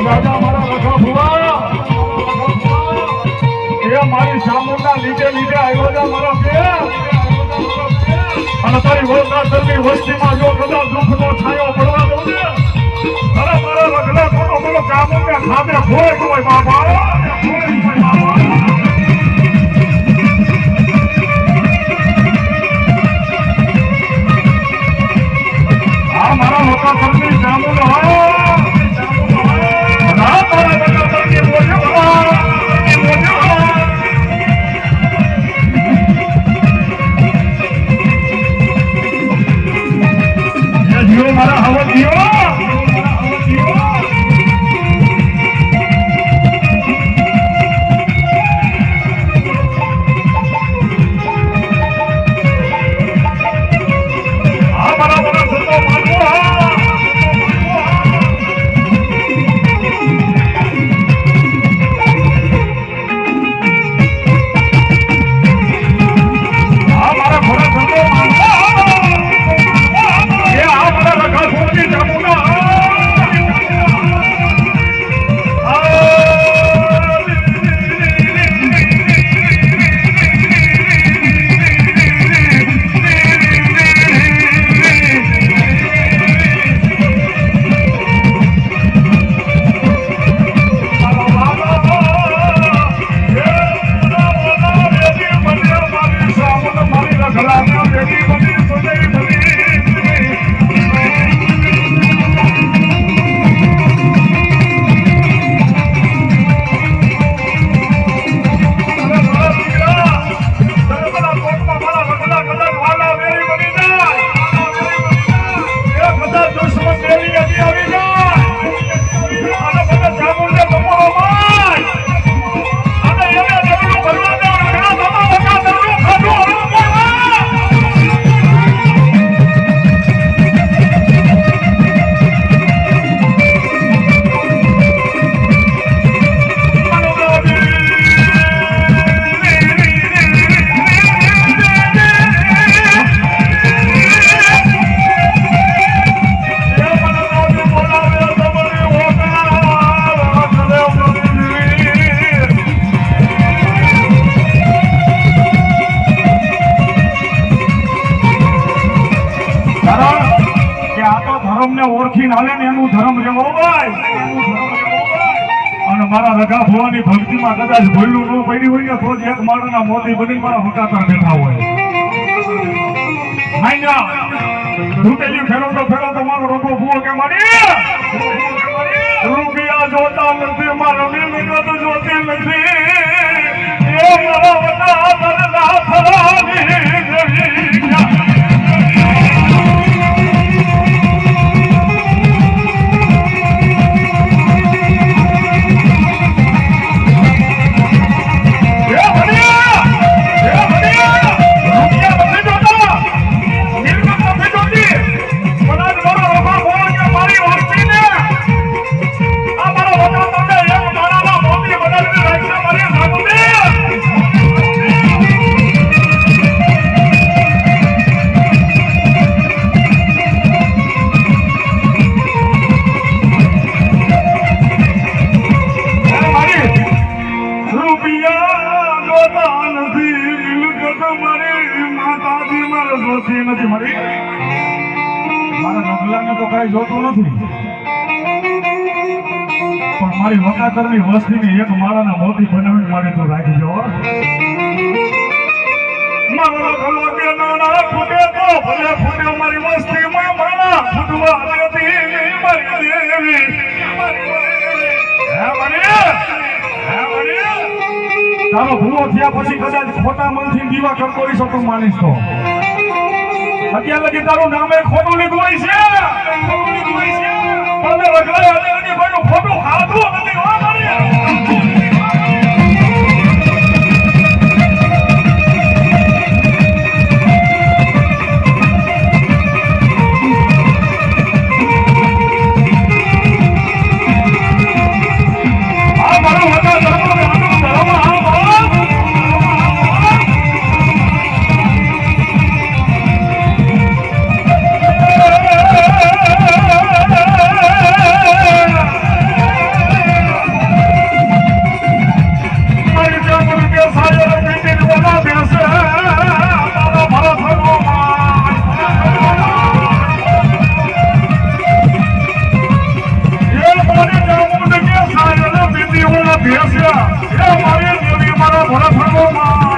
દાદા મારા રખા ભુવા એ મારી સામુના લીધે આવ્યો છે મારા પે અને તારી વડોદરાની વસ્તીમાં જો કદાચ દુઃખનો છાયો પડવા દઉં ને અરે મારા રખલા કોનો બોલો ચામુંડા ખાતે ભોય કોઈ બાબા આ મારા મોટા પરની ચામુંડા મારા હવા દિયો ઓળખીને હાલે ને એનું ધર્મ રહેવો ભાઈ અને મારા રગા ભવાની ભક્તિમાં કદાચ ભૂલું ન પડી હોય ને તો જ એક માળાના મોતી બની મારા હકાતર બેઠા હોય તૂટેલી ફેરવતો મારો રગો ભૂવો કે મારી રૂપિયા જોતા નથી મારા મિલકત જોતી નથી એ મારા વડા ફરાવી જોતું નથી પણ મારી વકાતરની વસ્તીની એક માળાના મોતી બનાવીને મારે તો રાખી જો મારો ગલો કે નાના ફૂટે તો ભલે ફૂટે મારી વસ્તીમાં માળા ફૂટવા હતી મારી દેવી તારો ભૂલો થયા પછી કદાચ ખોટા મનથી દીવા કરતો હોય તો તું માનીશ તો અત્યારે લગી તારું નામે ખોટું લીધું હોય છે પણ રગડાય અને એની કોઈનું ખોટું ખાધું નથી હો મારી મને જામું કે સાયલ બીજી ઓલા ભેસ્યા એ મારી દેવી મારા ભરત માં